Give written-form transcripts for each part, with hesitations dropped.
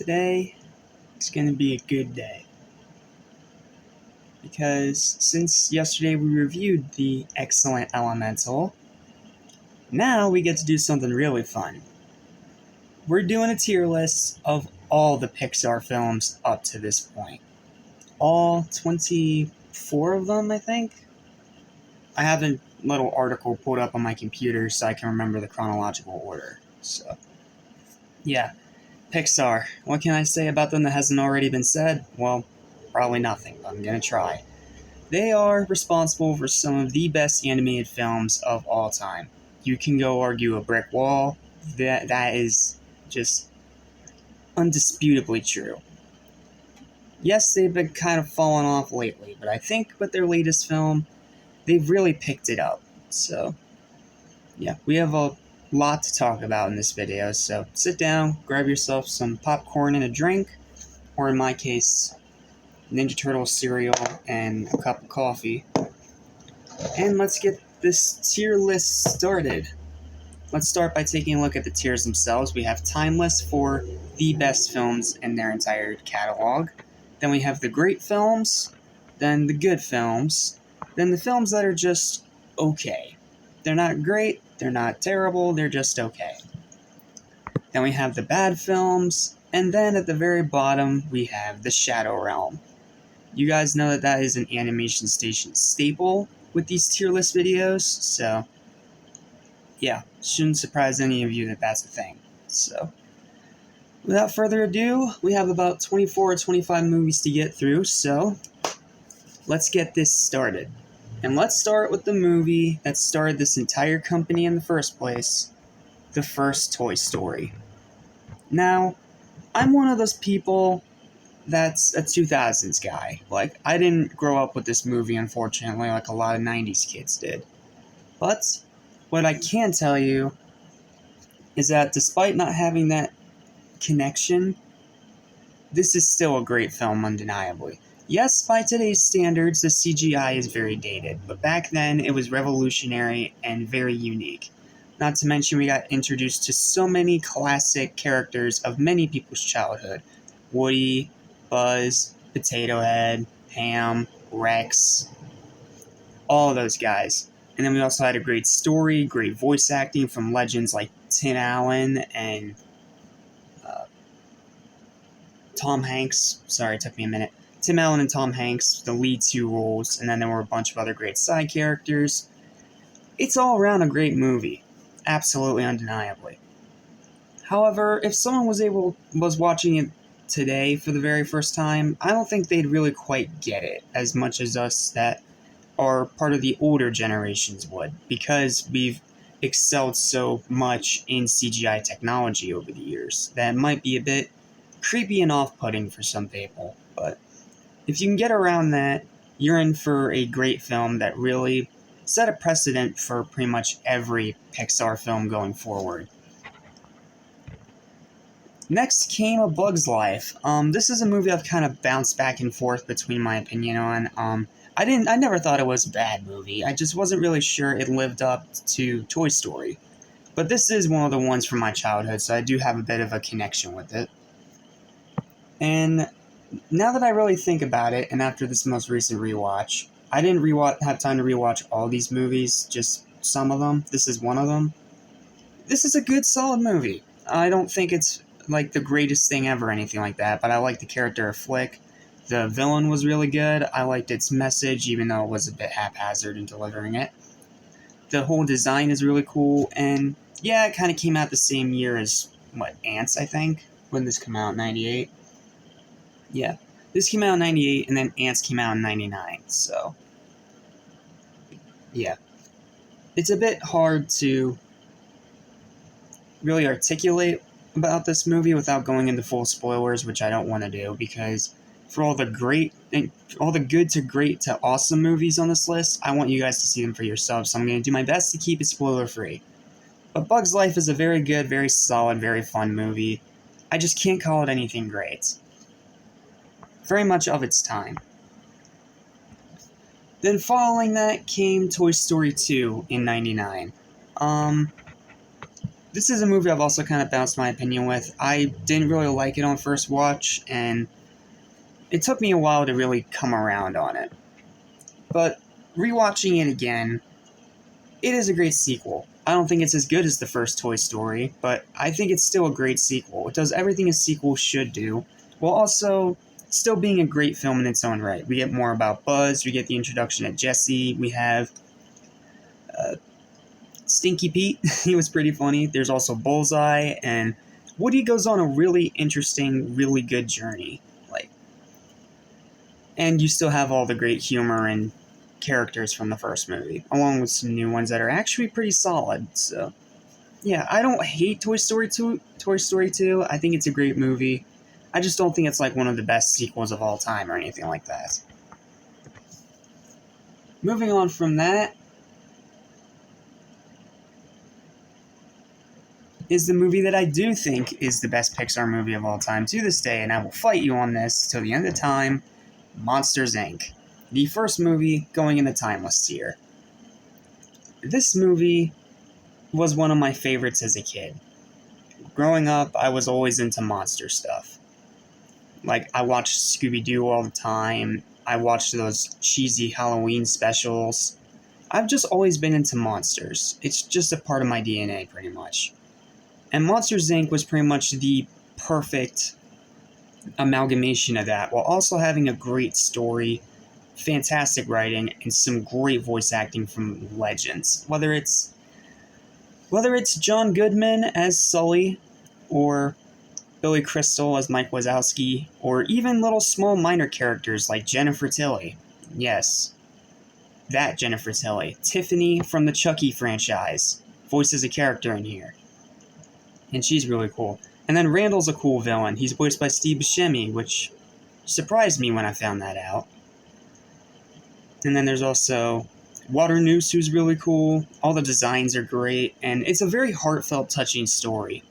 Today is going to be a good day because since yesterday we reviewed the excellent Elemental, now we get to do something really fun. We're doing a tier list of all the Pixar films up to this point. All 24 of them, I think. I have a little article pulled up on my computer so I can remember the chronological order. So, yeah. Pixar. What can I say about them that hasn't already been said? Well, probably nothing, but I'm gonna try. They are responsible for some of the best animated films of all time. You can go argue a brick wall. That is just undisputably true. Yes, they've been kind of falling off lately, but I think with their latest film, they've really picked it up. So, yeah, we have a lot to talk about in this video, so sit down, grab yourself some popcorn and a drink, or in my case, Ninja Turtle cereal and a cup of coffee, and let's get this tier list started. Let's start by taking a look at the tiers themselves. We have Timeless for the best films in their entire catalog. Then we have the great films, then the good films, then the films that are just okay. They're not great, they're not terrible, they're just okay. Then we have the bad films, and then at the very bottom we have the Shadow Realm. You guys know that is an Animation Station staple with these tier list videos, so yeah, shouldn't surprise any of you that that's a thing. So, without further ado, we have about 24 or 25 movies to get through, so let's get this started. And let's start with the movie that started this entire company in the first place, the first Toy Story. Now, I'm one of those people that's a 2000s guy. Like, I didn't grow up with this movie, unfortunately, like a lot of 90s kids did. But what I can tell you is that despite not having that connection, this is still a great film, undeniably. Yes, by today's standards, the CGI is very dated, but back then it was revolutionary and very unique. Not to mention we got introduced to so many classic characters of many people's childhood. Woody, Buzz, Potato Head, Ham, Rex, all those guys. And then we also had a great story, great voice acting from legends like Tim Allen and Tom Hanks. Sorry, it took me a minute. Tim Allen and Tom Hanks, the lead two roles, and then there were a bunch of other great side characters. It's all around a great movie. Absolutely undeniably. However, if someone was watching it today for the very first time, I don't think they'd really quite get it as much as us that are part of the older generations would, because we've excelled so much in CGI technology over the years that it might be a bit creepy and off-putting for some people. But if you can get around that, you're in for a great film that really set a precedent for pretty much every Pixar film going forward. Next came A Bug's Life. This is a movie I've kind of bounced back and forth between my opinion on. I never thought it was a bad movie. I just wasn't really sure it lived up to Toy Story. But this is one of the ones from my childhood, so I do have a bit of a connection with it. And now that I really think about it, and after this most recent rewatch, I didn't have time to rewatch all these movies, just some of them. This is one of them. This is a good, solid movie. I don't think it's like the greatest thing ever or anything like that, but I like the character of Flick. The villain was really good. I liked its message, even though it was a bit haphazard in delivering it. The whole design is really cool, and yeah, it kind of came out the same year as, Ants, I think? When did this come out? 98? Yeah. This came out in 98, and then Ants came out in 99, so yeah. It's a bit hard to really articulate about this movie without going into full spoilers, which I don't want to do, because for all the good to great to awesome movies on this list, I want you guys to see them for yourselves, so I'm going to do my best to keep it spoiler-free. But Bug's Life is a very good, very solid, very fun movie. I just can't call it anything great. Very much of its time. Then following that came Toy Story 2 in 99. This is a movie I've also kind of bounced my opinion with. I didn't really like it on first watch, and it took me a while to really come around on it. But rewatching it again, it is a great sequel. I don't think it's as good as the first Toy Story, but I think it's still a great sequel. It does everything a sequel should do, while also still being a great film in its own right. We get more about Buzz, we get the introduction of Jesse, we have uh, Stinky Pete, he was pretty funny. There's also Bullseye, and Woody goes on a really interesting, really good journey. And you still have all the great humor and characters from the first movie, along with some new ones that are actually pretty solid. So, yeah, I don't hate Toy Story 2. Toy Story 2. I think it's a great movie. I just don't think it's like one of the best sequels of all time or anything like that. Moving on from that is the movie that I do think is the best Pixar movie of all time to this day, and I will fight you on this till the end of time. Monsters, Inc. The first movie going in the timeless tier. This movie was one of my favorites as a kid. Growing up, I was always into monster stuff. Like, I watched Scooby-Doo all the time. I watched those cheesy Halloween specials. I've just always been into monsters. It's just a part of my DNA, pretty much. And Monsters, Inc. was pretty much the perfect amalgamation of that, while also having a great story, fantastic writing, and some great voice acting from legends. Whether it's John Goodman as Sully, or Billy Crystal as Mike Wazowski, or even little small minor characters like Jennifer Tilly. Yes, that Jennifer Tilly. Tiffany from the Chucky franchise voices a character in here, and she's really cool. And then Randall's a cool villain. He's voiced by Steve Buscemi, which surprised me when I found that out. And then there's also Waternoose, who's really cool. All the designs are great, and it's a very heartfelt, touching story.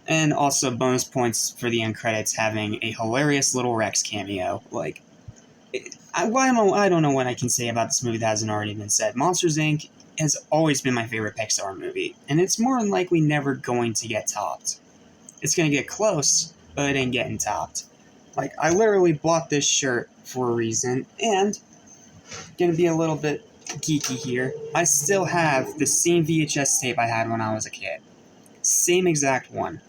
And also bonus points for the end credits having a hilarious Little Rex cameo. I don't know what I can say about this movie that hasn't already been said. Monsters, Inc. has always been my favorite Pixar movie, and it's more than likely never going to get topped. It's going to get close, but it ain't getting topped. I literally bought this shirt for a reason, and going to be a little bit geeky here. I still have the same VHS tape I had when I was a kid. Same exact one.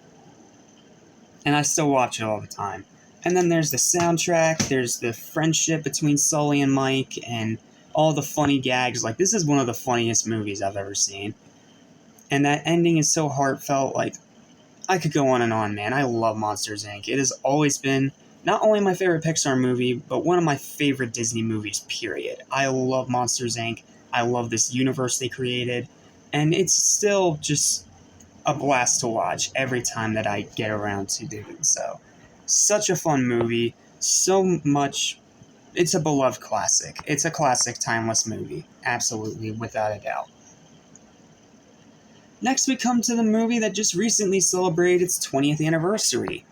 And I still watch it all the time. And then there's the soundtrack, there's the friendship between Sully and Mike, and all the funny gags. This is one of the funniest movies I've ever seen. And that ending is so heartfelt, I could go on, man. I love Monsters, Inc. It has always been not only my favorite Pixar movie, but one of my favorite Disney movies, period. I love Monsters, Inc. I love this universe they created, and it's still just a blast to watch every time that I get around to doing so. Such a fun movie, so much. It's a beloved classic. It's a classic, timeless movie, absolutely, without a doubt. Next, we come to the movie that just recently celebrated its 20th anniversary,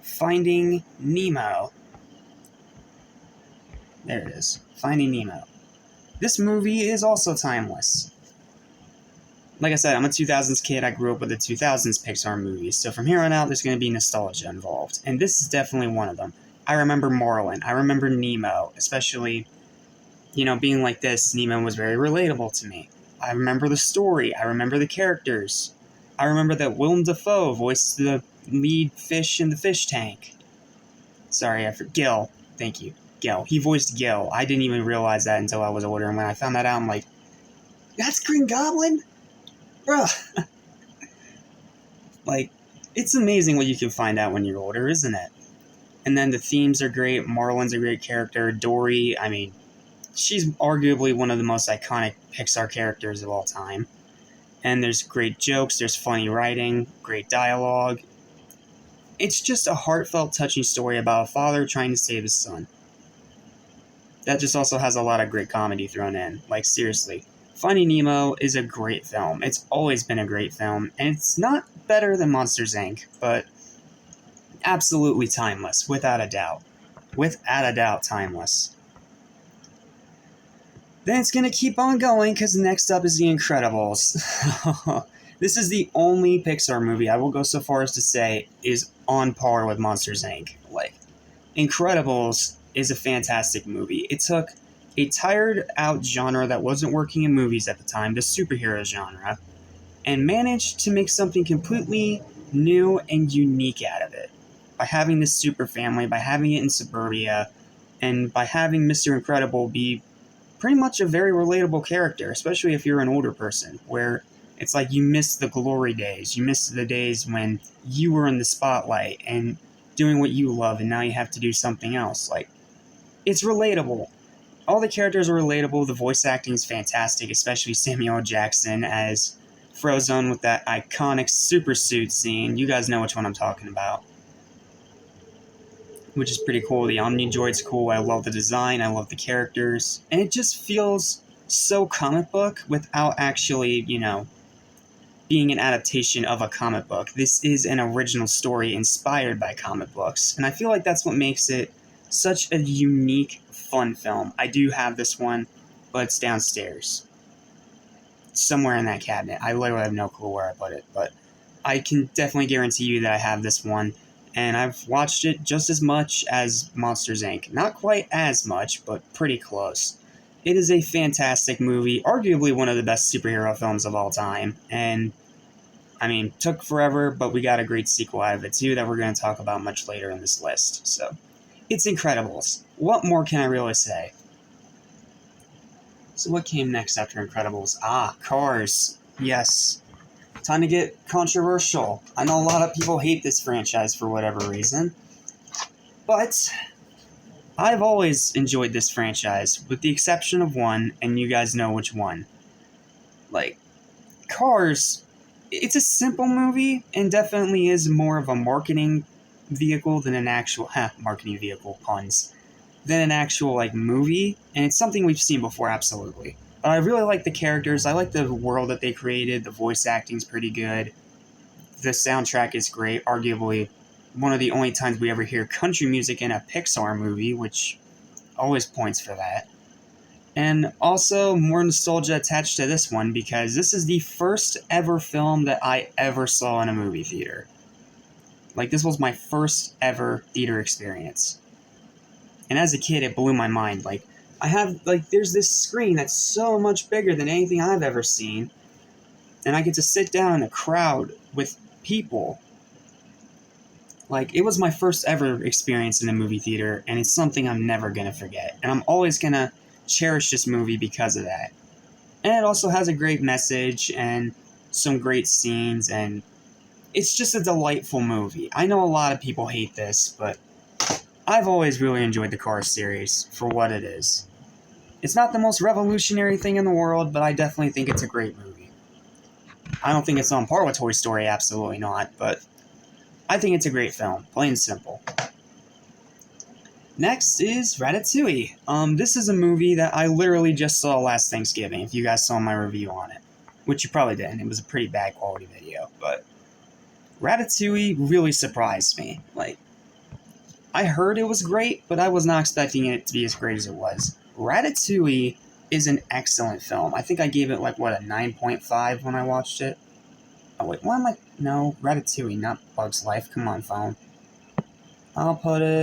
Finding Nemo. There it is, Finding Nemo. This movie is also timeless. Like I said, I'm a 2000s kid. I grew up with the 2000s Pixar movies, so from here on out, there's going to be nostalgia involved, and this is definitely one of them. I remember Marlin. I remember Nemo, especially, being like this, Nemo was very relatable to me. I remember the story. I remember the characters. I remember that Willem Dafoe voiced the lead fish in the fish tank. Sorry, I forgot. Gil. Thank you. Gil. He voiced Gil. I didn't even realize that until I was older, and when I found that out, I'm like, that's Green Goblin? Bruh. It's amazing what you can find out when you're older, isn't it? And then the themes are great. Marlin's a great character. Dory, she's arguably one of the most iconic Pixar characters of all time. And there's great jokes, there's funny writing, great dialogue. It's just a heartfelt, touching story about a father trying to save his son. That just also has a lot of great comedy thrown in. Seriously. Finding Nemo is a great film. It's always been a great film, and it's not better than Monsters, Inc., but absolutely timeless, without a doubt. Without a doubt, timeless. Then it's going to keep on going, because next up is The Incredibles. This is the only Pixar movie I will go so far as to say is on par with Monsters Inc. Like, Incredibles is a fantastic movie. It took a tired out genre that wasn't working in movies at the time, the superhero genre, and managed to make something completely new and unique out of it. By having this super family, by having it in suburbia, and by having Mr. Incredible be pretty much a very relatable character, especially if you're an older person, where it's like you miss the glory days. You miss the days when you were in the spotlight and doing what you love, and now you have to do something else. Like, it's relatable. All the characters are relatable. The voice acting is fantastic, especially Samuel L. Jackson as Frozone with that iconic super suit scene. You guys know which one I'm talking about. Which is pretty cool. The Omni Droid's cool. I love the design. I love the characters. And it just feels so comic book without actually, being an adaptation of a comic book. This is an original story inspired by comic books. And I feel like that's what makes it such a unique, fun film. I do have this one, but it's downstairs. Somewhere in that cabinet. I literally have no clue where I put it, but I can definitely guarantee you that I have this one. And I've watched it just as much as Monsters Inc. Not quite as much, but pretty close. It is a fantastic movie, arguably one of the best superhero films of all time. And, took forever, but we got a great sequel out of it too that we're going to talk about much later in this list. So, it's Incredibles. What more can I really say? So what came next after Incredibles? Cars. Yes. Time to get controversial. I know a lot of people hate this franchise for whatever reason, but I've always enjoyed this franchise, with the exception of one, and you guys know which one. Like, Cars, it's a simple movie, and definitely is more of a marketing vehicle than an actual, marketing vehicle, puns, than an actual, movie, and it's something we've seen before, absolutely. But I really like the characters, I like the world that they created, the voice acting's pretty good, the soundtrack is great, arguably one of the only times we ever hear country music in a Pixar movie, which always points for that. And also, more nostalgia attached to this one, because this is the first ever film that I ever saw in a movie theater. This was my first ever theater experience. And as a kid, it blew my mind. There's this screen that's so much bigger than anything I've ever seen, and I get to sit down in a crowd with people. It was my first ever experience in a movie theater, and it's something I'm never going to forget. And I'm always going to cherish this movie because of that. And it also has a great message and some great scenes, and it's just a delightful movie. I know a lot of people hate this, but I've always really enjoyed the Cars series for what it is. It's not the most revolutionary thing in the world, but I definitely think it's a great movie. I don't think it's on par with Toy Story, absolutely not, but I think it's a great film, plain and simple. Next is Ratatouille. This is a movie that I literally just saw last Thanksgiving, if you guys saw my review on it. Which you probably didn't, it was a pretty bad quality video, but Ratatouille really surprised me. I heard it was great, but I was not expecting it to be as great as it was. Ratatouille is an excellent film. I think I gave it, a 9.5 when I watched it. Oh, wait, no, Ratatouille, not Bug's Life. Come on, phone. I'm going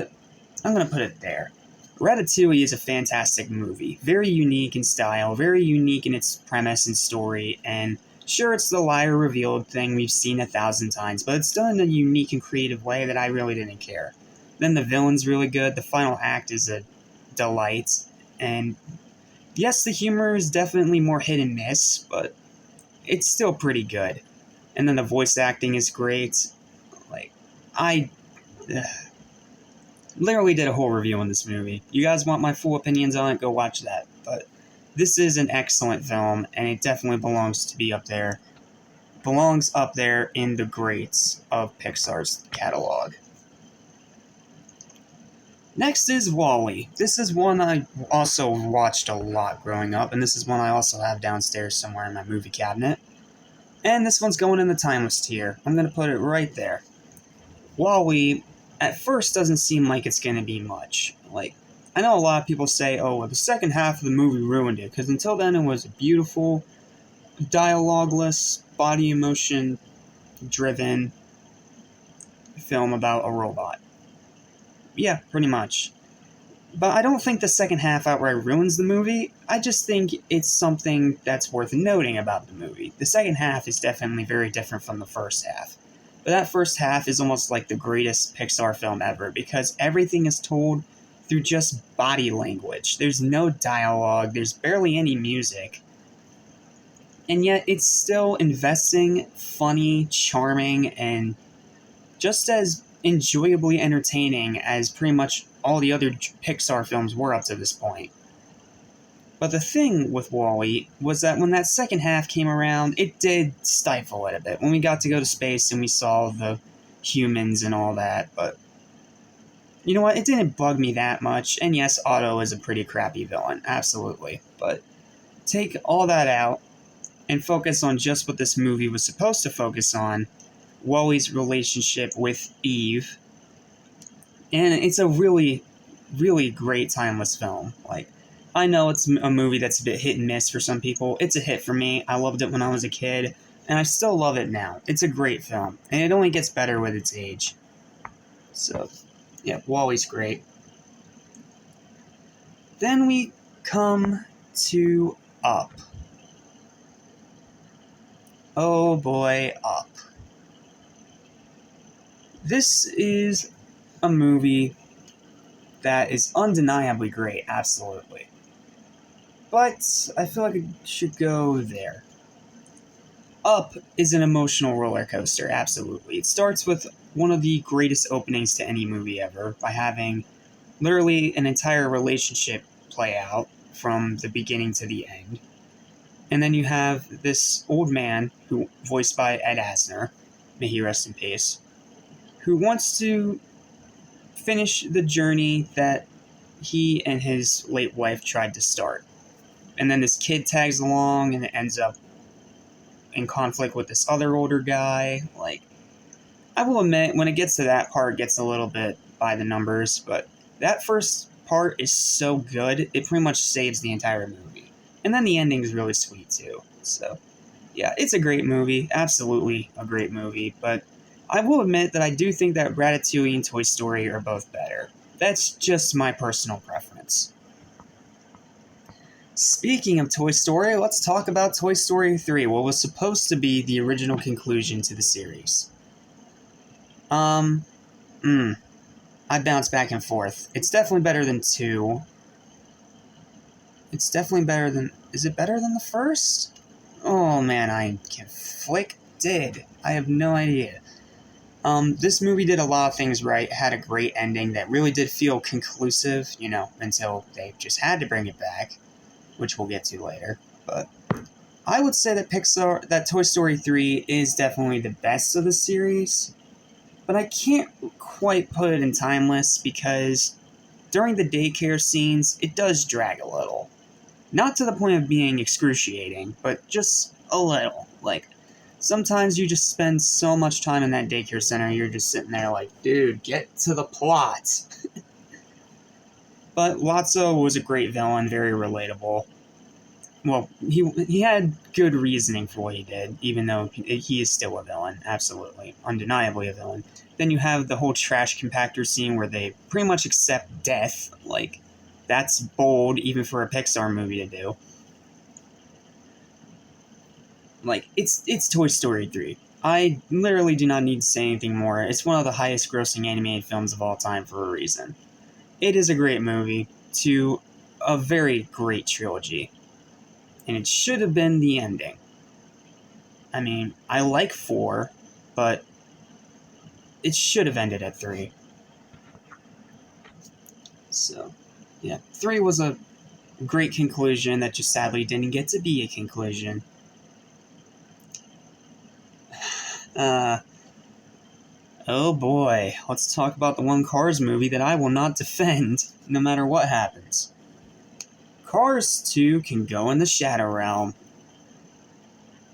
to put it there. Ratatouille is a fantastic movie. Very unique in style, very unique in its premise and story, and sure, it's the liar revealed thing we've seen 1,000 times, but it's done in a unique and creative way that I really didn't care. Then the villain's really good, the final act is a delight, and yes, the humor is definitely more hit and miss, but it's still pretty good. And then the voice acting is great. I literally did a whole review on this movie. You guys want my full opinions on it, go watch that. But this is an excellent film, and it definitely belongs up there in the greats of Pixar's catalog. Next is WALL-E. This is one I also watched a lot growing up, and this is one I also have downstairs somewhere in my movie cabinet. And this one's going in the timeless tier. I'm going to put it right there. WALL-E, at first, doesn't seem like it's going to be much. I know a lot of people say, the second half of the movie ruined it, because until then it was a beautiful, dialogueless, body emotion driven film about a robot. Yeah, pretty much. But I don't think the second half outright ruins the movie. I just think it's something that's worth noting about the movie. The second half is definitely very different from the first half. But that first half is almost like the greatest Pixar film ever because everything is told through just body language. There's no dialogue, there's barely any music. And yet it's still investing, funny, charming, and just as enjoyably entertaining as pretty much all the other Pixar films were up to this point. But the thing with WALL-E was that when that second half came around, it did stifle it a bit. When we got to go to space and we saw the humans and all that, but you know what? It didn't bug me that much. And yes, Otto is a pretty crappy villain, absolutely. But take all that out and focus on just what this movie was supposed to focus on, WALL-E's relationship with Eve. And it's a really, really great timeless film. Like, I know it's a movie that's a bit hit and miss for some people. It's a hit for me. I loved it when I was a kid, and I still love it now. It's a great film, and it only gets better with its age. So, yeah, WALL-E's great. Then we come to Up. Oh boy, Up. This is a movie that is undeniably great, absolutely. But I feel like it should go there. Up is an emotional roller coaster, absolutely. It starts with one of the greatest openings to any movie ever by having literally an entire relationship play out from the beginning to the end. And then you have this old man, who voiced by Ed Asner, may he rest in peace, who wants to finish the journey that he and his late wife tried to start. And then this kid tags along and it ends up in conflict with this other older guy. Like, I will admit, when it gets to that part, it gets a little bit by the numbers, but that first part is so good, it pretty much saves the entire movie. And then the ending is really sweet, too. So, yeah, it's a great movie. Absolutely a great movie. But I will admit that I do think that Ratatouille and Toy Story are both better. That's just my personal preference. Speaking of Toy Story, let's talk about Toy Story 3, what was supposed to be the original conclusion to the series. I bounce back and forth. It's definitely better than 2. It's definitely better than... Is it better than the first? Oh man, I conflicted. I have no idea. This movie did a lot of things right, had a great ending that really did feel conclusive, until they just had to bring it back, which we'll get to later. But I would say that Toy Story 3 is definitely the best of the series, but I can't quite put it in timeless because during the daycare scenes, it does drag a little. Not to the point of being excruciating, but just a little. Like, sometimes you just spend so much time in that daycare center, you're just sitting there like, dude, get to the plot. But Lotso was a great villain, very relatable. Well, he had good reasoning for what he did, even though he is still a villain, absolutely, undeniably a villain. Then you have the whole trash compactor scene where they pretty much accept death. Like, that's bold, even for a Pixar movie to do. Like, it's Toy Story 3. I literally do not need to say anything more. It's one of the highest grossing animated films of all time for a reason. It is a great movie to a very great trilogy. And it should have been the ending. I mean, I like 4, but it should have ended at 3. So, yeah. 3 was a great conclusion that just sadly didn't get to be a conclusion. Oh boy, let's talk about the one Cars movie that I will not defend, no matter what happens. Cars 2 can go in the Shadow Realm.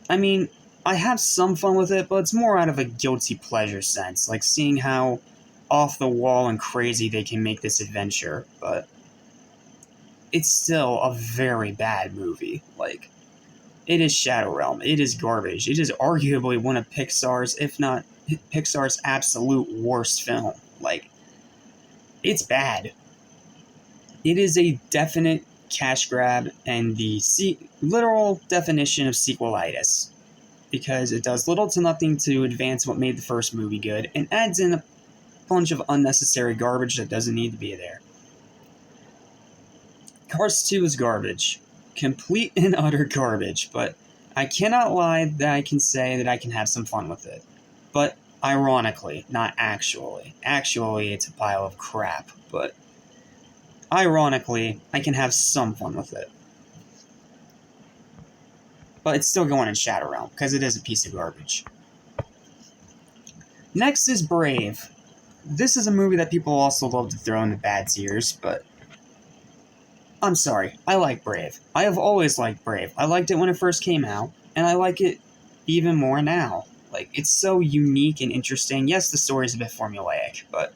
I mean, I have some fun with it, but it's more out of a guilty pleasure sense, like seeing how off the wall and crazy they can make this adventure, but it's still a very bad movie. Like, it is Shadow Realm. It is garbage. It is arguably one of Pixar's, if not Pixar's absolute worst film. Like, it's bad. It is a definite cash grab and the literal definition of sequelitis, because it does little to nothing to advance what made the first movie good and adds in a bunch of unnecessary garbage that doesn't need to be there. Cars 2 is garbage. Complete and utter garbage, but I cannot lie that I can say that I can have some fun with it. But ironically, not actually. Actually, it's a pile of crap, but ironically, I can have some fun with it. But it's still going in Shadow Realm, because it is a piece of garbage. Next is Brave. This is a movie that people also love to throw in the bad tiers, but I'm sorry, I like Brave. I have always liked Brave. I liked it when it first came out, and I like it even more now. Like, it's so unique and interesting. Yes, the story is a bit formulaic, but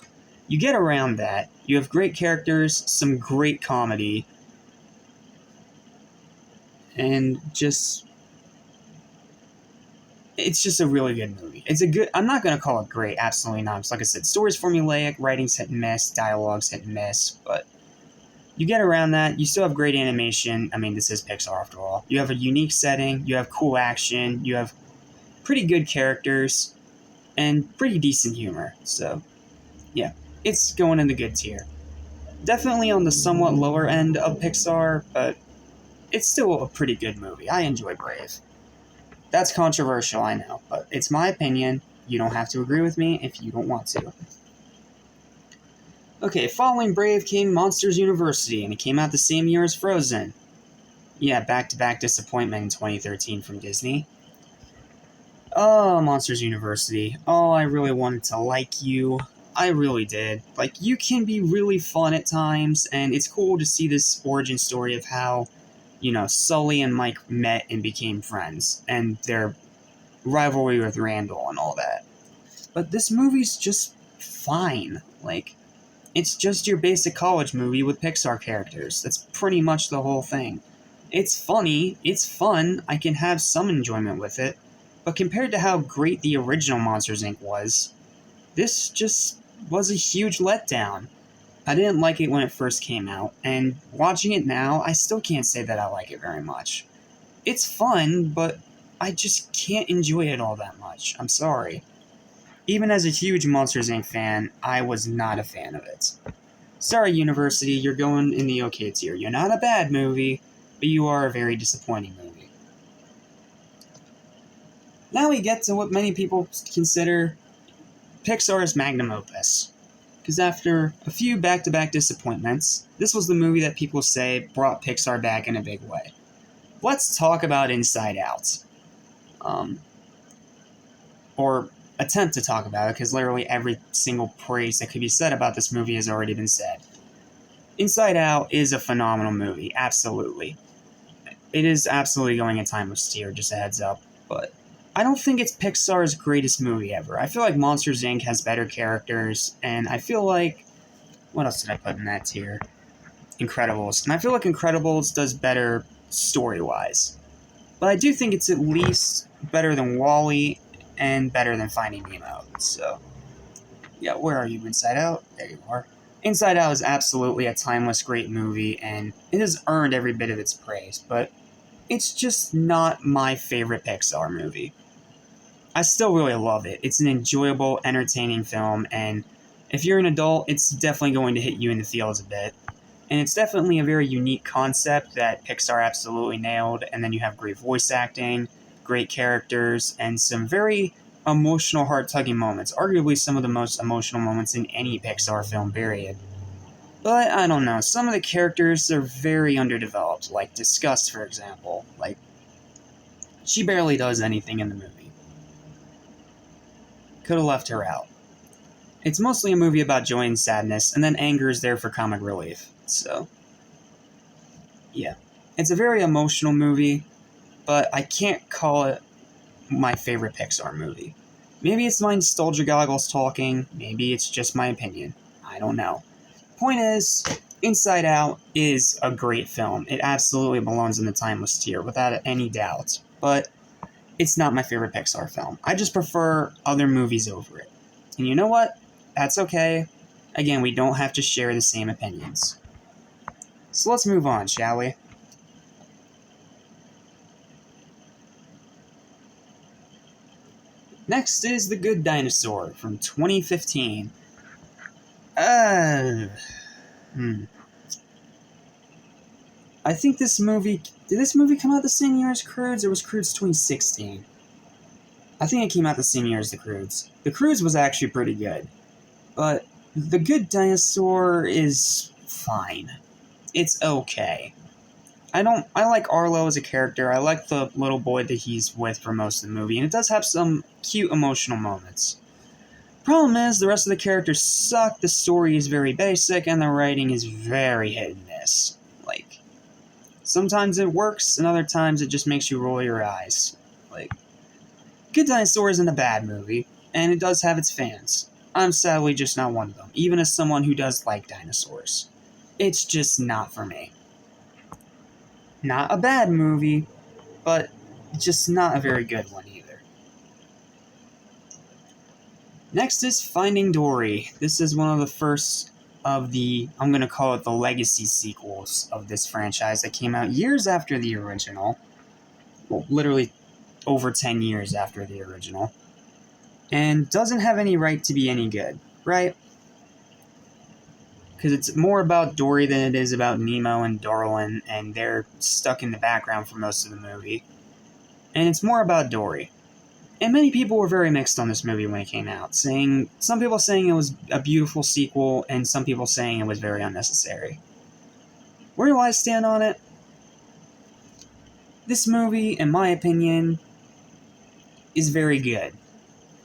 you get around that. You have great characters, some great comedy, and it's just a really good movie. I'm not going to call it great, absolutely not. Because like I said, story's formulaic, writing's hit and miss, dialogue's hit and miss, but you get around that. You still have great animation. I mean, this is Pixar after all. You have a unique setting, you have cool action, you have pretty good characters, and pretty decent humor. So, yeah, it's going in the good tier. Definitely on the somewhat lower end of Pixar, but it's still a pretty good movie. I enjoy Brave. That's controversial, I know, but it's my opinion. You don't have to agree with me if you don't want to. Okay, following Brave came Monsters University, and it came out the same year as Frozen. Yeah, back-to-back disappointment in 2013 from Disney. Oh, Monsters University. Oh, I really wanted to like you. I really did. Like, you can be really fun at times, and it's cool to see this origin story of how, Sully and Mike met and became friends, and their rivalry with Randall and all that. But this movie's just fine. Like, it's just your basic college movie with Pixar characters. That's pretty much the whole thing. It's funny, it's fun, I can have some enjoyment with it, but compared to how great the original Monsters, Inc. was, this just was a huge letdown. I didn't like it when it first came out, and watching it now, I still can't say that I like it very much. It's fun, but I just can't enjoy it all that much. I'm sorry. Even as a huge Monsters, Inc. fan, I was not a fan of it. Sorry, University, you're going in the okay tier. You're not a bad movie, but you are a very disappointing movie. Now we get to what many people consider Pixar's magnum opus. Because after a few back-to-back disappointments, this was the movie that people say brought Pixar back in a big way. Let's talk about Inside Out. Or attempt to talk about it, because literally every single praise that could be said about this movie has already been said. Inside Out is a phenomenal movie, absolutely. It is absolutely going in timeless tier, just a heads up, but I don't think it's Pixar's greatest movie ever. I feel like Monsters, Inc. has better characters, and I feel like... What else did I put in that tier? Incredibles. And I feel like Incredibles does better story-wise. But I do think it's at least better than WALL-E and better than Finding Nemo. So, yeah, where are you, Inside Out? There you are. Inside Out is absolutely a timeless, great movie, and it has earned every bit of its praise, but it's just not my favorite Pixar movie. I still really love it. It's an enjoyable, entertaining film, and if you're an adult, it's definitely going to hit you in the feels a bit. And it's definitely a very unique concept that Pixar absolutely nailed, and then you have great voice acting, great characters, and some very emotional, heart-tugging moments. Arguably some of the most emotional moments in any Pixar film, period. But, I don't know, some of the characters are very underdeveloped, like Disgust, for example. Like, she barely does anything in the movie. Could have left her out. It's mostly a movie about joy and sadness, and then anger is there for comic relief. So, yeah. It's a very emotional movie, but I can't call it my favorite Pixar movie. Maybe it's my nostalgia goggles talking, maybe it's just my opinion. I don't know. Point is, Inside Out is a great film. It absolutely belongs in the timeless tier, without any doubt. But it's not my favorite Pixar film. I just prefer other movies over it. And you know what? That's okay. Again, we don't have to share the same opinions. So let's move on, shall we? Next is The Good Dinosaur from 2015. I think this movie... Did this movie come out the same year as Croods, or was Croods 2016? I think it came out the same year as The Croods. The Croods was actually pretty good. But The Good Dinosaur is fine. It's okay. I like Arlo as a character. I like the little boy that he's with for most of the movie, and it does have some cute emotional moments. Problem is, the rest of the characters suck, the story is very basic, and the writing is very hit and miss. Like, sometimes it works, and other times it just makes you roll your eyes. Like, Good Dinosaur isn't a bad movie, and it does have its fans. I'm sadly just not one of them, even as someone who does like dinosaurs. It's just not for me. Not a bad movie, but just not a very good one either. Next is Finding Dory. This is one of the first of the, I'm going to call it the legacy sequels of this franchise that came out years after the original. Well, literally over 10 years after the original. And doesn't have any right to be any good, right? Because it's more about Dory than it is about Nemo and Darwin, and they're stuck in the background for most of the movie. And it's more about Dory. And many people were very mixed on this movie when it came out, some people saying it was a beautiful sequel, and some people saying it was very unnecessary. Where do I stand on it? This movie, in my opinion, is very good.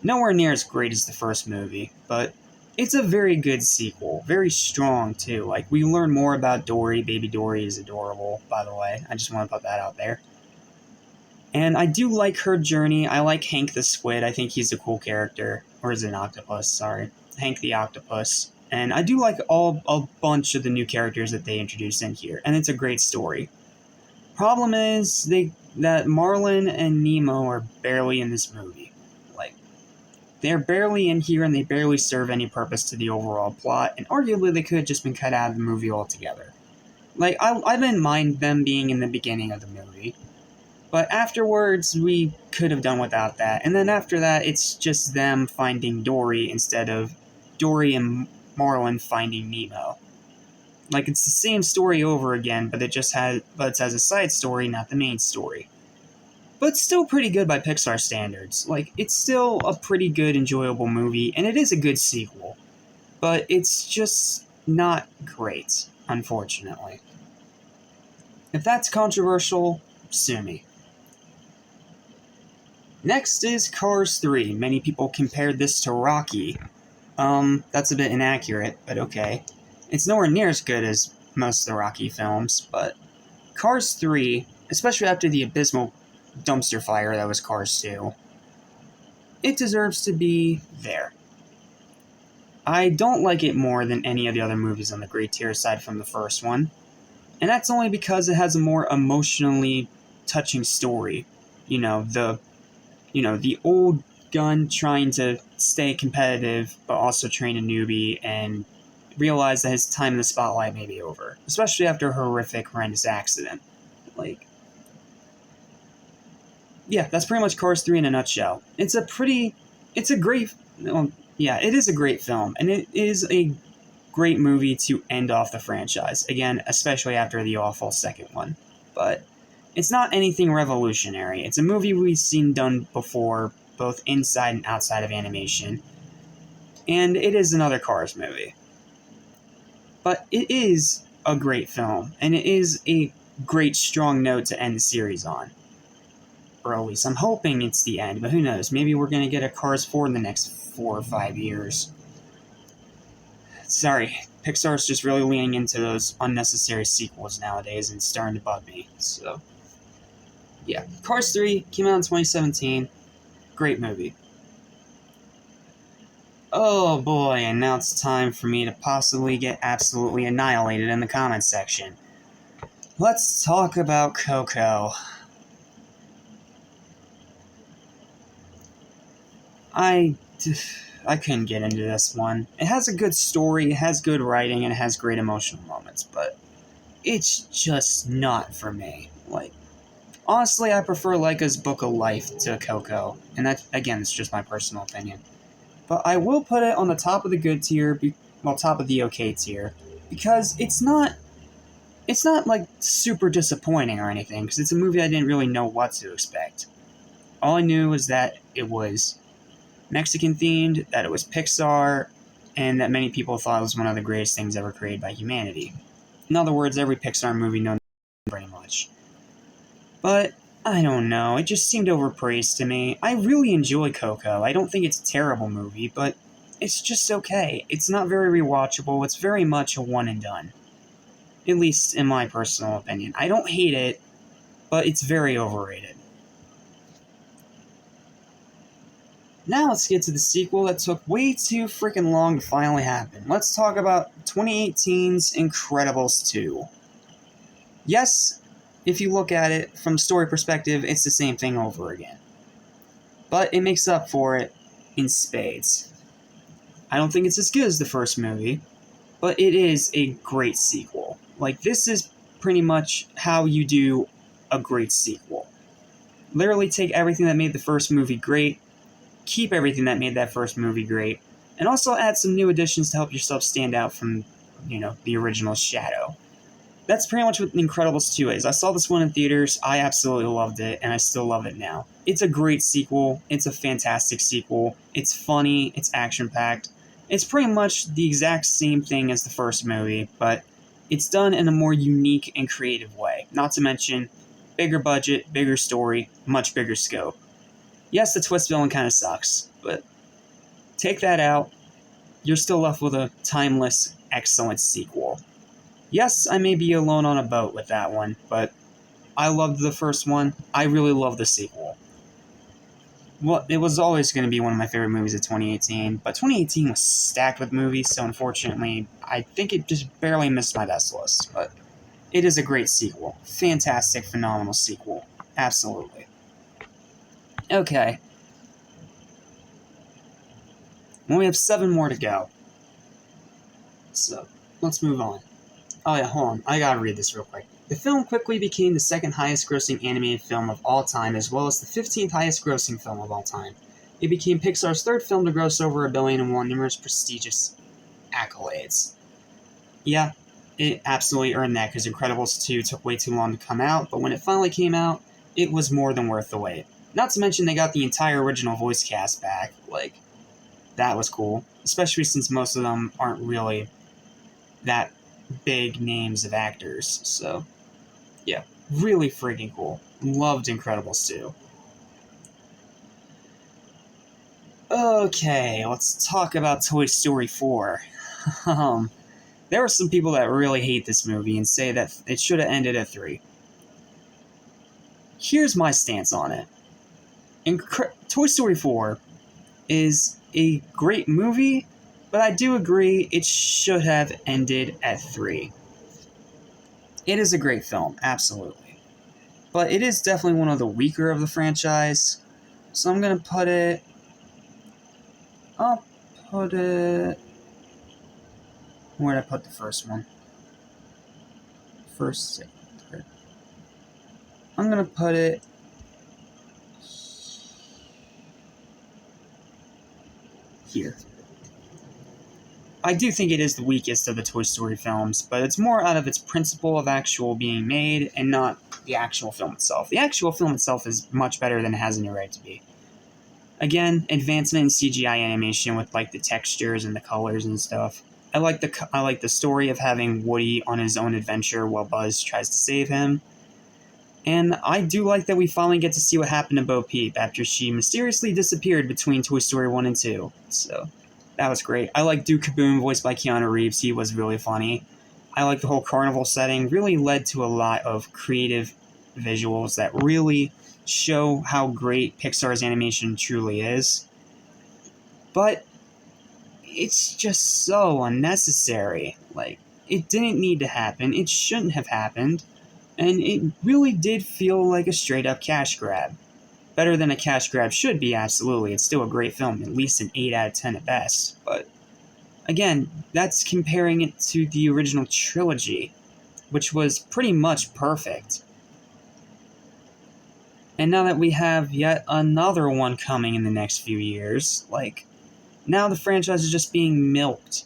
Nowhere near as great as the first movie, but it's a very good sequel. Very strong, too. Like, we learn more about Dory. Baby Dory is adorable, by the way. I just want to put that out there. And I do like her journey. I like Hank the Squid. I think he's a cool character. Or is it an octopus? Sorry. Hank the Octopus. And I do like a bunch of the new characters that they introduced in here. And it's a great story. Problem is that Marlin and Nemo are barely in this movie. Like, they're barely in here and they barely serve any purpose to the overall plot. And arguably they could have just been cut out of the movie altogether. Like, I didn't mind them being in the beginning of the movie. But afterwards, we could have done without that. And then after that, it's just them finding Dory instead of Dory and Marlin finding Nemo. Like, it's the same story over again, but it's as a side story, not the main story. But it's still pretty good by Pixar standards. Like, it's still a pretty good, enjoyable movie, and it is a good sequel. But it's just not great, unfortunately. If that's controversial, sue me. Next is Cars 3. Many people compared this to Rocky. That's a bit inaccurate, but okay. It's nowhere near as good as most of the Rocky films, but Cars 3, especially after the abysmal dumpster fire that was Cars 2, it deserves to be there. I don't like it more than any of the other movies on the great tier aside from the first one, and that's only because it has a more emotionally touching story. The old gun trying to stay competitive, but also train a newbie and realize that his time in the spotlight may be over, especially after a horrendous accident. Like, yeah, that's pretty much Cars 3 in a nutshell. It is a great film, and it is a great movie to end off the franchise, again, especially after the awful second one. But it's not anything revolutionary. It's a movie we've seen done before, both inside and outside of animation. And it is another Cars movie. But it is a great film, and it is a great strong note to end the series on. Or at least I'm hoping it's the end, but who knows? Maybe we're going to get a Cars 4 in the next 4 or 5 years. Sorry, Pixar's just really leaning into those unnecessary sequels nowadays and starting to bug me, so... Yeah, Cars 3 came out in 2017. Great movie. Oh boy, and now it's time for me to possibly get absolutely annihilated in the comments section. Let's talk about Coco. I I couldn't get into this one. It has a good story, it has good writing, and it has great emotional moments, but it's just not for me. Like, honestly, I prefer Leica's Book of Life to Coco, and that, again, it's just my personal opinion. But I will put it on the top of the good tier, top of the okay tier, because it's not like super disappointing or anything, because it's a movie I didn't really know what to expect. All I knew was that it was Mexican themed, that it was Pixar, and that many people thought it was one of the greatest things ever created by humanity. In other words, every Pixar movie known pretty much. But I don't know, it just seemed overpraised to me. I really enjoy Coco. I don't think it's a terrible movie, but it's just okay. It's not very rewatchable. It's very much a one and done. At least in my personal opinion. I don't hate it, but it's very overrated. Now let's get to the sequel that took way too freaking long to finally happen. Let's talk about 2018's Incredibles 2. Yes, if you look at it from a story perspective, it's the same thing over again. But it makes up for it in spades. I don't think it's as good as the first movie, but it is a great sequel. Like, this is pretty much how you do a great sequel. Literally take everything that made the first movie great, keep everything that made that first movie great, and also add some new additions to help yourself stand out from, the original shadow. That's pretty much what Incredibles 2 is. I saw this one in theaters, I absolutely loved it, and I still love it now. It's a great sequel, it's a fantastic sequel, it's funny, it's action-packed. It's pretty much the exact same thing as the first movie, but it's done in a more unique and creative way. Not to mention, bigger budget, bigger story, much bigger scope. Yes, the twist villain kind of sucks, but take that out, you're still left with a timeless, excellent sequel. Yes, I may be alone on a boat with that one, but I loved the first one. I really love the sequel. Well, it was always going to be one of my favorite movies of 2018, but 2018 was stacked with movies, so unfortunately, I think it just barely missed my best list, but it is a great sequel. Fantastic, phenomenal sequel. Absolutely. Okay. Well, we have 7 more to go. So, let's move on. Oh yeah, hold on. I gotta read this real quick. The film quickly became the second highest grossing animated film of all time, as well as the 15th highest grossing film of all time. It became Pixar's third film to gross over $1 billion and won numerous prestigious accolades. Yeah, it absolutely earned that because Incredibles 2 took way too long to come out, but when it finally came out, it was more than worth the wait. Not to mention they got the entire original voice cast back. Like, that was cool. Especially since most of them aren't really that big names of actors. So, yeah, really freaking cool. Loved Incredibles 2. Okay, let's talk about Toy Story 4. There are some people that really hate this movie and say that it should have ended at 3. Here's my stance on it. Toy Story 4 is a great movie, but I do agree it should have ended at 3. It is a great film, absolutely. But it is definitely one of the weaker of the franchise, so I'm going to put it... I'll put it... Where did I put the first one? First, second, third. I'm going to put it... here. I do think it is the weakest of the Toy Story films, but it's more out of its principle of actual being made and not the actual film itself. The actual film itself is much better than it has any right to be. Again, advancement in CGI animation with like the textures and the colors and stuff. I like the story of having Woody on his own adventure while Buzz tries to save him. And I do like that we finally get to see what happened to Bo Peep after she mysteriously disappeared between Toy Story 1 and 2. So, that was great. I like Duke Kaboom, voiced by Keanu Reeves. He was really funny. I like the whole carnival setting. Really led to a lot of creative visuals that really show how great Pixar's animation truly is. But it's just so unnecessary. Like, it didn't need to happen, it shouldn't have happened, and it really did feel like a straight up cash grab. Better than a cash grab should be, absolutely. It's still a great film, at least an 8 out of 10 at best. But again, that's comparing it to the original trilogy, which was pretty much perfect. And now that we have yet another one coming in the next few years, like, now the franchise is just being milked.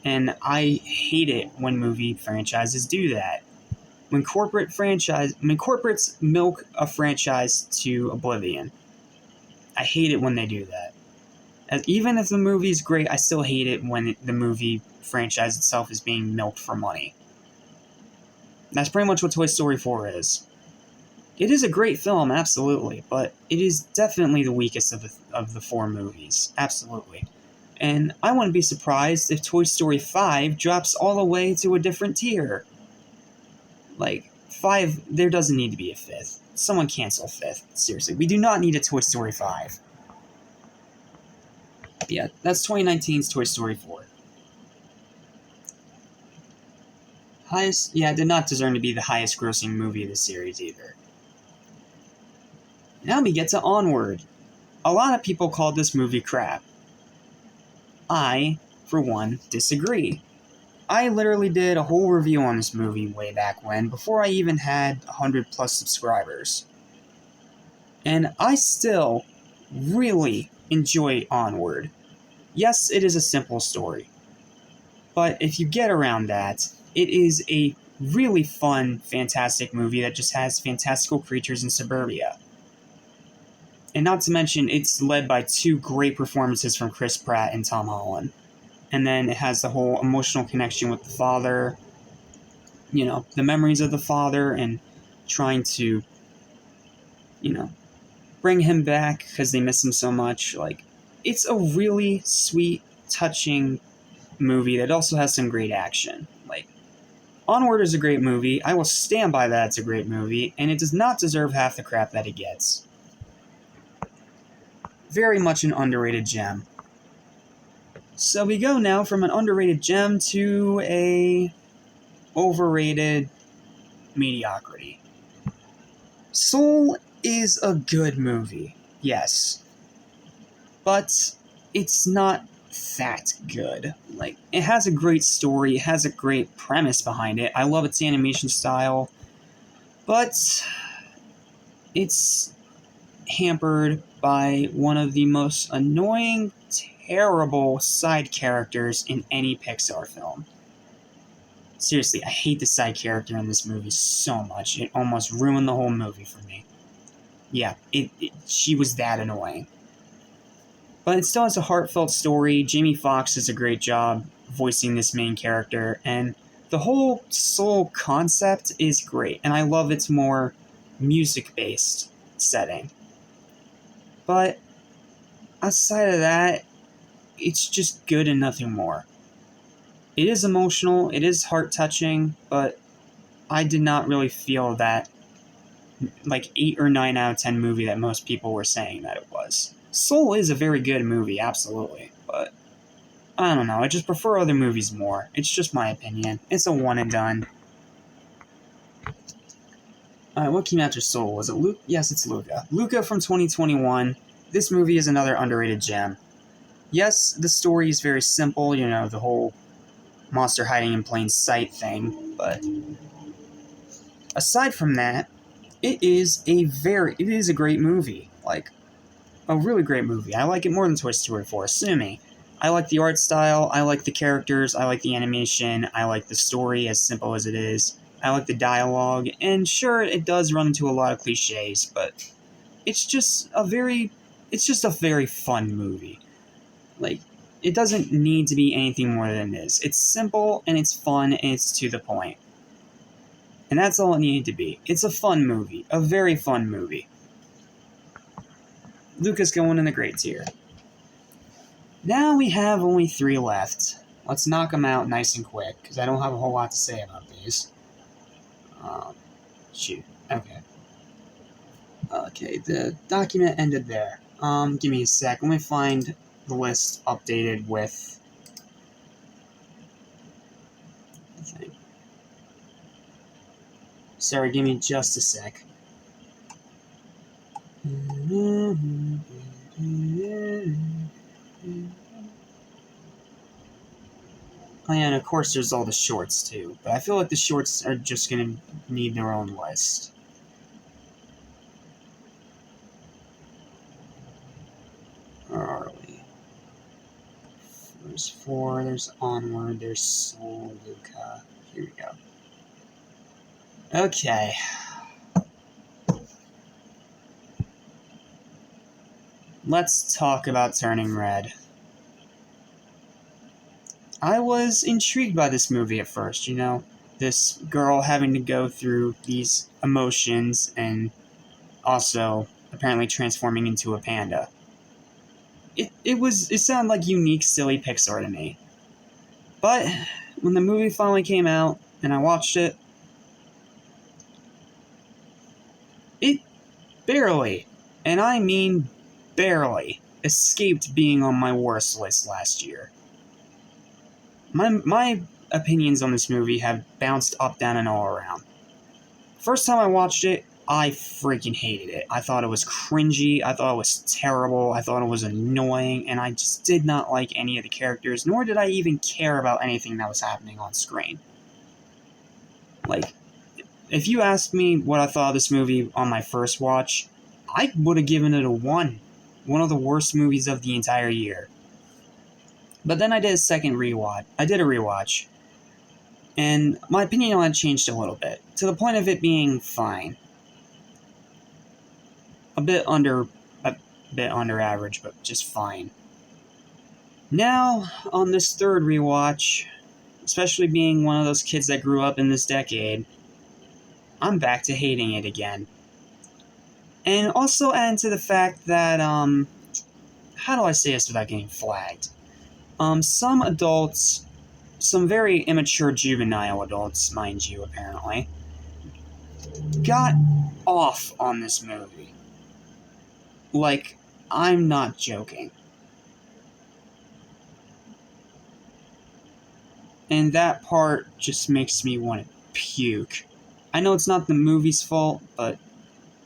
And I hate it when movie franchises do that. When corporates milk a franchise to oblivion. I hate it when they do that. Even if the movie's great, I still hate it when the movie franchise itself is being milked for money. That's pretty much what Toy Story 4 is. It is a great film, absolutely, but it is definitely the weakest of the four movies, absolutely. And I wouldn't be surprised if Toy Story 5 drops all the way to a different tier. Like, 5, there doesn't need to be a 5th. Someone cancel 5th. Seriously, we do not need a Toy Story 5. Yeah, that's 2019's Toy Story 4. It did not deserve to be the highest grossing movie of the series either. Now we get to Onward. A lot of people called this movie crap. I, for one, disagree. I literally did a whole review on this movie way back when, before I even had 100 plus subscribers. And I still really enjoy Onward. Yes, it is a simple story. But if you get around that, it is a really fun, fantastic movie that just has fantastical creatures in suburbia. And not to mention, it's led by two great performances from Chris Pratt and Tom Holland. And then it has the whole emotional connection with the father, the memories of the father, and trying to, bring him back because they miss him so much. Like, it's a really sweet, touching movie that also has some great action. Like, Onward is a great movie. I will stand by that it's a great movie, and it does not deserve half the crap that it gets. Very much an underrated gem. So we go now from an underrated gem to a overrated mediocrity. Soul is a good movie, yes. But it's not that good. Like, it has a great story, it has a great premise behind it. I love its animation style, but it's hampered by one of the most annoying, terrible side characters in any Pixar film. Seriously, I hate the side character in this movie so much. It almost ruined the whole movie for me. Yeah, she was that annoying. But it still has a heartfelt story. Jamie Foxx does a great job voicing this main character, and the whole Soul concept is great, and I love its more music-based setting. But outside of that, it's just good and nothing more. It is emotional, it is heart-touching, but I did not really feel that 8 or 9 out of 10 movie that most people were saying that it was. Soul is a very good movie, absolutely, but I don't know, I just prefer other movies more. It's just my opinion. It's a one and done. Alright, what came after Soul? Was it Luke? Yes, it's Luca. Luca from 2021. This movie is another underrated gem. Yes, the story is very simple, the whole monster hiding in plain sight thing, but aside from that, it is a great movie. Like, a really great movie. I like it more than Toy Story 4, sue me. I like the art style, I like the characters, I like the animation, I like the story, as simple as it is. I like the dialogue, and sure, it does run into a lot of cliches, but it's just a very fun movie. Like, it doesn't need to be anything more than it is. It's simple, and it's fun, and it's to the point. And that's all it needed to be. It's a fun movie. A very fun movie. Luca's going in the great tier. Now we have only 3 left. Let's knock them out nice and quick, because I don't have a whole lot to say about these. Shoot. Okay. Okay, the document ended there. Give me a sec. Let me find the list updated with the thing. Sorry, give me just a sec. Oh yeah, and of course there's all the shorts too, but I feel like the shorts are just gonna need their own list. Where are we? There's 4, there's Onward, there's Soul, Luca. Here we go. Okay. Let's talk about Turning Red. I was intrigued by this movie at first, this girl having to go through these emotions and also apparently transforming into a panda. It sounded like unique, silly Pixar to me. But when the movie finally came out and I watched it, it barely, and I mean barely, escaped being on my worst list last year. My opinions on this movie have bounced up, down, and all around. First time I watched it, I freaking hated it. I thought it was cringy, I thought it was terrible, I thought it was annoying, and I just did not like any of the characters, nor did I even care about anything that was happening on screen. Like, if you asked me what I thought of this movie on my first watch, I would have given it a 1. One of the worst movies of the entire year. But then I did a rewatch, and my opinion on it changed a little bit, to the point of it being fine. A bit under average, but just fine. Now, on this third rewatch, especially being one of those kids that grew up in this decade, I'm back to hating it again. And also add to the fact that, how do I say this without getting flagged? Some adults, some very immature juvenile adults, mind you, apparently, got off on this movie. Like, I'm not joking. And that part just makes me want to puke. I know it's not the movie's fault, but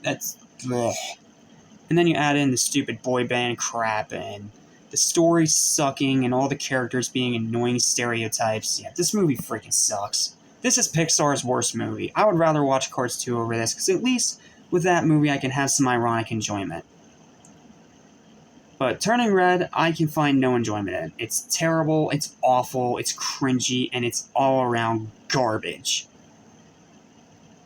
that's... Ugh. And then you add in the stupid boy band crap, and the story sucking, and all the characters being annoying stereotypes. Yeah, this movie freaking sucks. This is Pixar's worst movie. I would rather watch Cars 2 over this, because at least with that movie I can have some ironic enjoyment. But Turning Red, I can find no enjoyment in. It's terrible, it's awful, it's cringy, and it's all around garbage.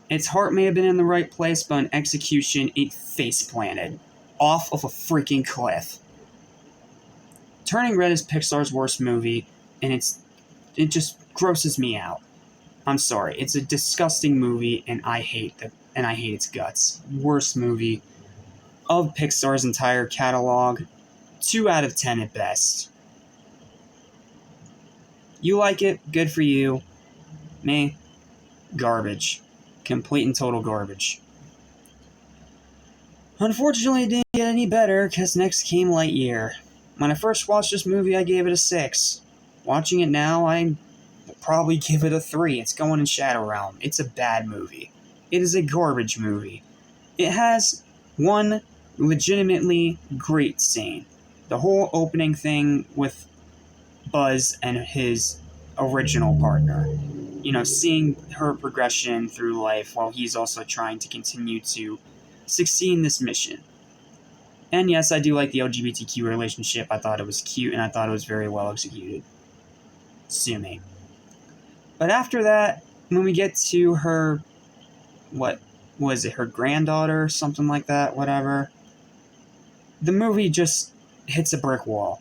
Its heart may have been in the right place, but in execution, it face-planted. Off of a freaking cliff. Turning Red is Pixar's worst movie, and it just grosses me out. I'm sorry, it's a disgusting movie, and I hate its guts. Worst movie of Pixar's entire catalog. 2 out of 10 at best. You like it, good for you. Me, garbage. Complete and total garbage. Unfortunately, it didn't get any better, because next came Lightyear. When I first watched this movie, I gave it a 6. Watching it now, I probably give it a 3. It's going in Shadow Realm. It's a bad movie. It is a garbage movie. It has one legitimately great scene. The whole opening thing with Buzz and his original partner. Seeing her progression through life while he's also trying to continue to succeed in this mission. And yes, I do like the LGBTQ relationship. I thought it was cute, and I thought it was very well executed. Sue me. But after that, when we get to her, what was it, her granddaughter, something like that, whatever, the movie just hits a brick wall.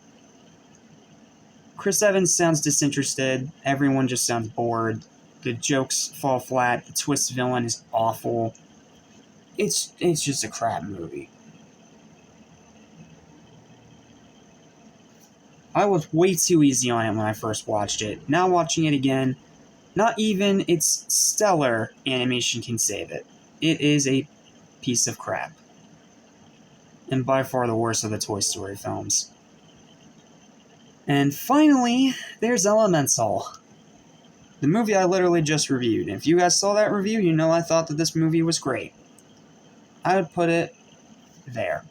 Chris Evans sounds disinterested, everyone just sounds bored, the jokes fall flat, the twist villain is awful. It's just a crap movie. I was way too easy on it when I first watched it. Now watching it again, not even its stellar animation can save it. It is a piece of crap. And by far the worst of the Toy Story films. And finally, there's Elemental. The movie I literally just reviewed. And if you guys saw that review, you know I thought that this movie was great. I would put it there.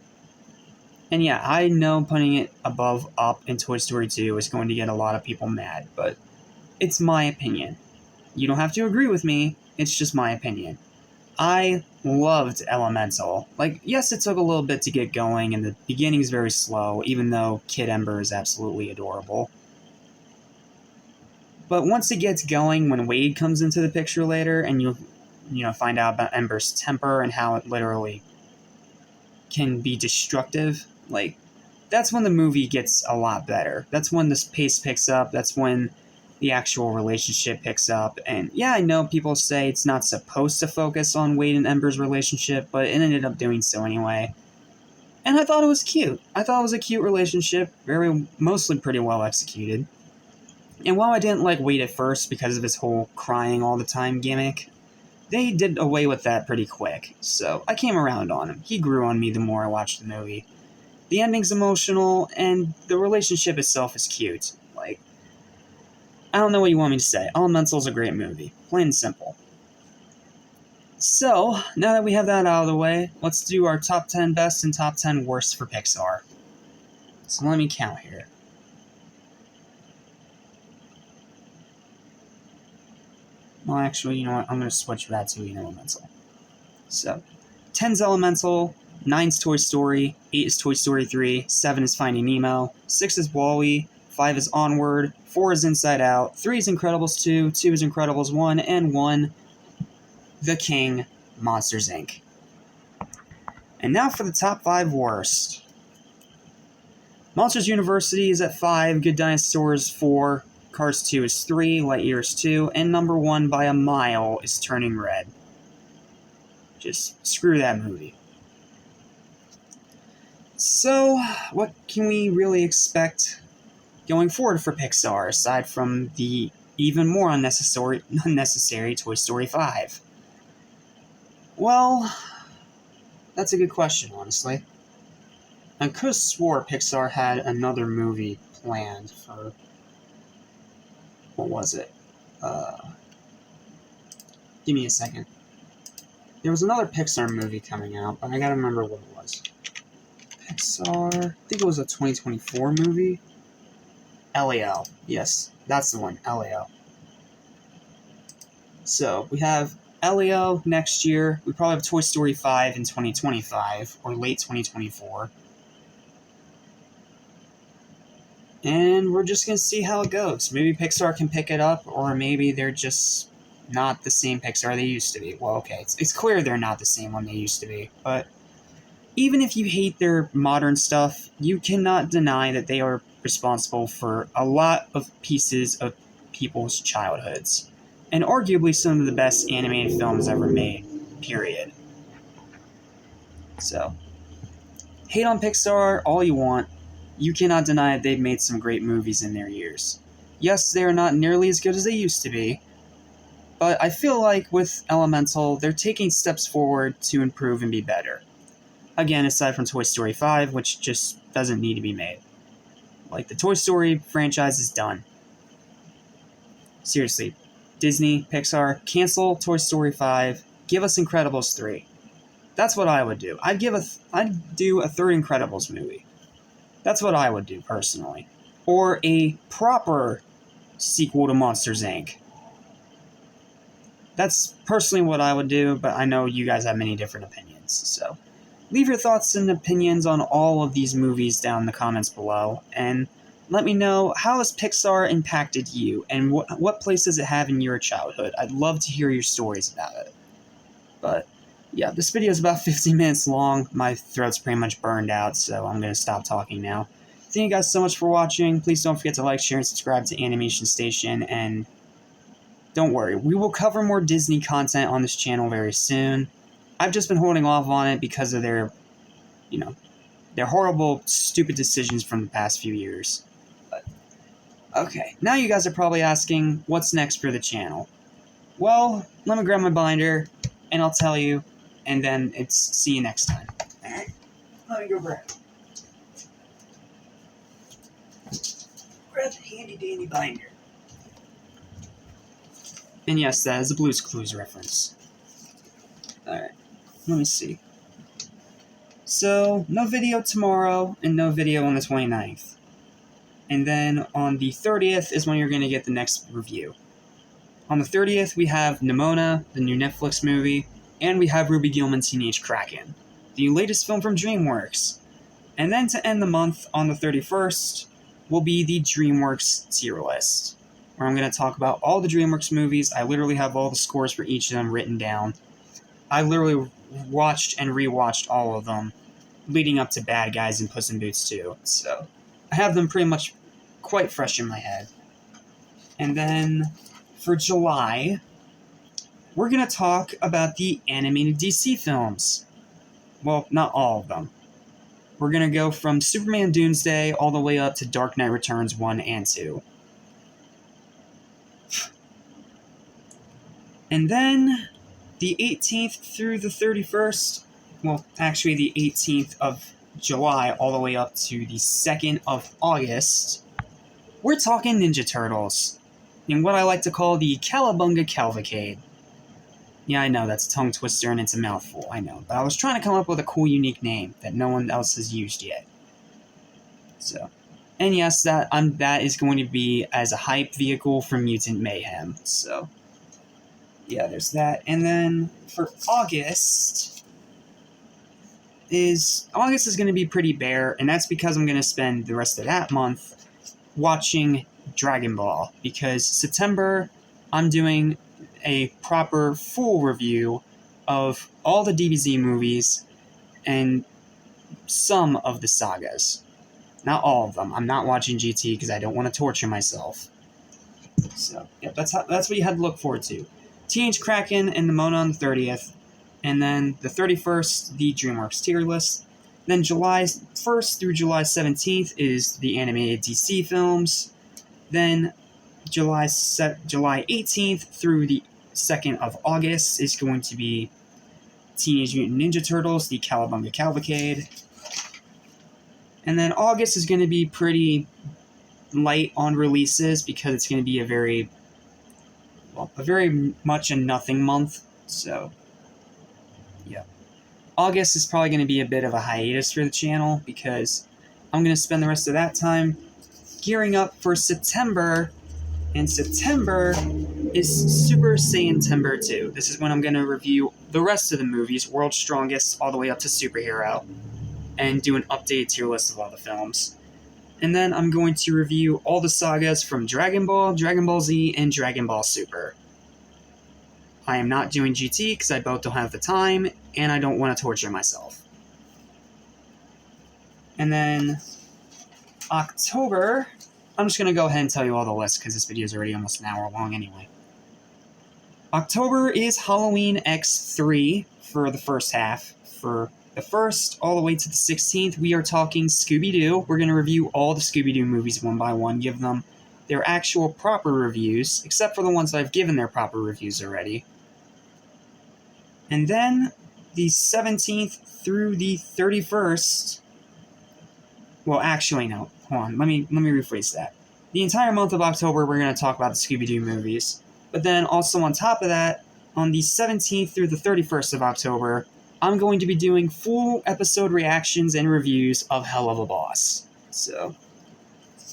And yeah, I know putting it above Up in Toy Story 2 is going to get a lot of people mad, but it's my opinion. You don't have to agree with me, it's just my opinion. I loved Elemental. Like, yes, it took a little bit to get going, and the beginning's very slow, even though Kid Ember is absolutely adorable. But once it gets going, when Wade comes into the picture later, and you find out about Ember's temper and how it literally can be destructive, like, that's when the movie gets a lot better. That's when the pace picks up. That's when the actual relationship picks up. And yeah, I know people say it's not supposed to focus on Wade and Ember's relationship, but it ended up doing so anyway. And I thought it was cute. I thought it was a cute relationship, mostly pretty well executed. And while I didn't like Wade at first because of his whole crying all the time gimmick, they did away with that pretty quick. So I came around on him. He grew on me the more I watched the movie. The ending's emotional, and the relationship itself is cute. Like, I don't know what you want me to say. Elemental's a great movie. Plain and simple. So, now that we have that out of the way, let's do our top 10 best and top 10 worst for Pixar. So let me count here. Well, actually, you know what? I'm going to switch that to Elemental. So, 10's Elemental, 9's Toy Story, 8 is Toy Story 3, 7 is Finding Nemo, 6 is WALL-E, 5 is Onward, 4 is Inside Out, 3 is Incredibles 2, 2 is Incredibles 1, and 1, The King, Monsters, Inc. And now for the top 5 worst. Monsters University is at 5, Good Dinosaurs 4, Cars 2 is 3, Lightyear is 2, and number 1 by a mile is Turning Red. Just screw that movie. So, what can we really expect going forward for Pixar, aside from the even more unnecessary Toy Story 5? Well, that's a good question, honestly. I could have swore Pixar had another movie planned for... What was it? Give me a second. There was another Pixar movie coming out, but I gotta remember what it was. Pixar... I think it was a 2024 movie. LAL. Yes, that's the one. LAL. So, we have LAL next year. We probably have Toy Story 5 in 2025, or late 2024. And we're just going to see how it goes. Maybe Pixar can pick it up, or maybe they're just not the same Pixar they used to be. Well, okay, it's clear they're not the same one they used to be, but even if you hate their modern stuff, you cannot deny that they are responsible for a lot of pieces of people's childhoods, and arguably some of the best animated films ever made, period. So, hate on Pixar all you want. You cannot deny that they've made some great movies in their years. Yes, they are not nearly as good as they used to be, but I feel like with Elemental, they're taking steps forward to improve and be better. Again, aside from Toy Story 5, which just doesn't need to be made. Like, the Toy Story franchise is done. Seriously, Disney, Pixar, cancel Toy Story 5, give us Incredibles 3. That's what I would do. I'd do a third Incredibles movie. That's what I would do, personally. Or a proper sequel to Monsters, Inc. That's personally what I would do, but I know you guys have many different opinions, so leave your thoughts and opinions on all of these movies down in the comments below, and let me know, how has Pixar impacted you, and what place does it have in your childhood? I'd love to hear your stories about it. But yeah, this video is about 15 minutes long. My throat's pretty much burned out, so I'm going to stop talking now. Thank you guys so much for watching. Please don't forget to like, share, and subscribe to Animation Station, and don't worry, we will cover more Disney content on this channel very soon. I've just been holding off on it because of their horrible, stupid decisions from the past few years. But, okay, now you guys are probably asking, what's next for the channel? Well, let me grab my binder, and I'll tell you, and then it's see you next time. Alright, let me go grab it. grab the handy dandy binder. And yes, that is a Blue's Clues reference. Alright, let me see. So, no video tomorrow, and no video on the 29th. And then on the 30th is when you're going to get the next review. On the 30th, we have Nimona, the new Netflix movie, and we have Ruby Gillman Teenage Kraken, the latest film from DreamWorks. And then to end the month, on the 31st, will be the DreamWorks tier list, where I'm going to talk about all the DreamWorks movies. I literally have all the scores for each of them written down. I literally watched and rewatched all of them, leading up to Bad Guys and Puss in Boots 2, so I have them pretty much quite fresh in my head. And then, for July, we're going to talk about the animated DC films. Well, not all of them. We're going to go from Superman Doomsday all the way up to Dark Knight Returns 1 and 2. And then, the 18th through the 31st, well, actually the 18th of July all the way up to the 2nd of August, we're talking Ninja Turtles, in what I like to call the Cowabunga Cavalcade. Yeah, I know, that's a tongue twister and it's a mouthful, I know, but I was trying to come up with a cool, unique name that no one else has used yet. So, and yes, that is going to be as a hype vehicle for Mutant Mayhem, so yeah, there's that. And then for August is going to be pretty bare, and that's because I'm going to spend the rest of that month watching Dragon Ball, because September I'm doing a proper full review of all the DBZ movies and some of the sagas. Not all of them. I'm not watching GT because I don't want to torture myself. So, yeah, that's what you had to look forward to. Teenage Kraken and Nimona on the 30th, and then the 31st, the DreamWorks tier list. Then July 1st through July 17th is the animated DC films. Then July 18th through the 2nd of August is going to be Teenage Mutant Ninja Turtles, the Cowabunga Cavalcade. And then August is going to be pretty light on releases because it's going to be a very much a nothing month. So, yeah. August is probably going to be a bit of a hiatus for the channel because I'm going to spend the rest of that time gearing up for September. And September is Super Saiyan Timber 2. This is when I'm going to review the rest of the movies, World's Strongest, all the way up to Superhero, and do an updated tier list of all the films. And then I'm going to review all the sagas from Dragon Ball, Dragon Ball Z, and Dragon Ball Super. I am not doing GT because I both don't have the time, and I don't want to torture myself. And then October, I'm just going to go ahead and tell you all the lists because this video is already almost an hour long anyway. October is Halloween X3 for the first half. For the 1st all the way to the 16th, we are talking Scooby-Doo. We're going to review all the Scooby-Doo movies one by one, give them their actual proper reviews, except for the ones that I've given their proper reviews already. And then the 17th through the 31st... Well, actually, no. Hold on. Let me rephrase that. The entire month of October, we're going to talk about the Scooby-Doo movies. But then also on top of that, on the 17th through the 31st of October, I'm going to be doing full episode reactions and reviews of Hell of a Boss. So,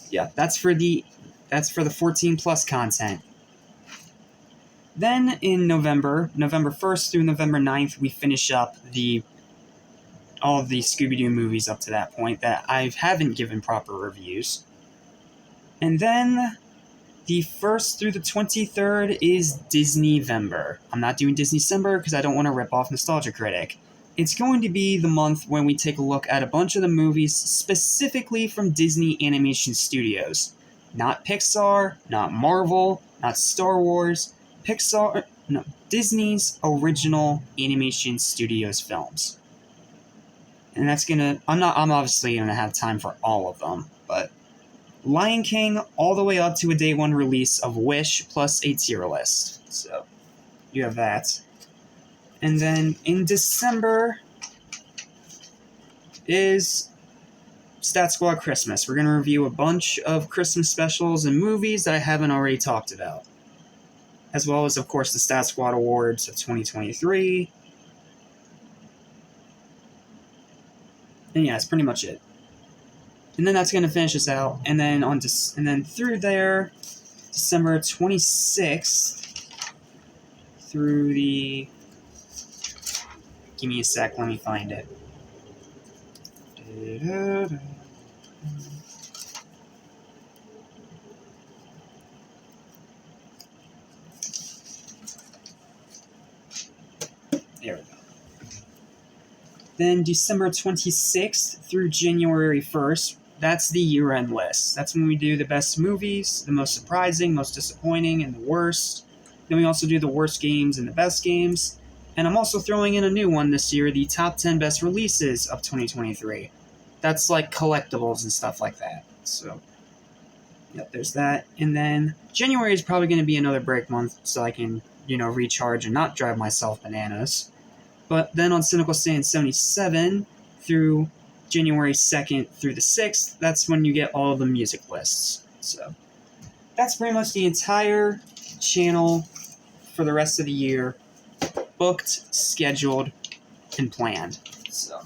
yeah, that's for the 14 plus content. Then in November 1st through November 9th, we finish up all of the Scooby-Doo movies up to that point that I haven't given proper reviews. And then the 1st through the 23rd is Disney-vember. I'm not doing Disney-cember because I don't want to rip off Nostalgia Critic. It's going to be the month when we take a look at a bunch of the movies specifically from Disney Animation Studios. Not Pixar, not Marvel, not Star Wars. Disney's original Animation Studios films. And that's I'm obviously gonna have time for all of them, but Lion King all the way up to a day one release of Wish plus a tier list. So, you have that. And then in December is Stat Squad Christmas. We're going to review a bunch of Christmas specials and movies that I haven't already talked about. As well as, of course, the Stat Squad Awards of 2023. And yeah, that's pretty much it. And then that's going to finish us out. And then through there, December 26th through the... Give me a sec, let me find it. There we go. Then December 26th through January 1st, that's the year-end list. That's when we do the best movies, the most surprising, most disappointing, and the worst. Then we also do the worst games and the best games. And I'm also throwing in a new one this year, the top 10 best releases of 2023. That's like collectibles and stuff like that. So, yep, there's that. And then January is probably going to be another break month so I can, recharge and not drive myself bananas. But then on Cynical Stand 77 through January 2nd through the 6th, that's when you get all the music lists. So that's pretty much the entire channel for the rest of the year. Booked, scheduled, and planned. So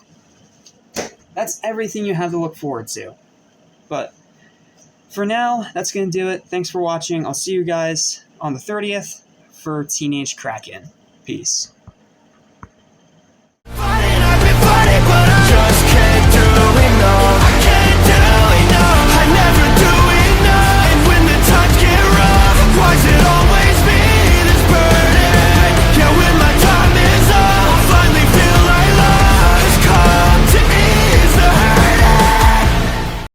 that's everything you have to look forward to. But for now, that's going to do it. Thanks for watching. I'll see you guys on the 30th for Teenage Kraken. Peace.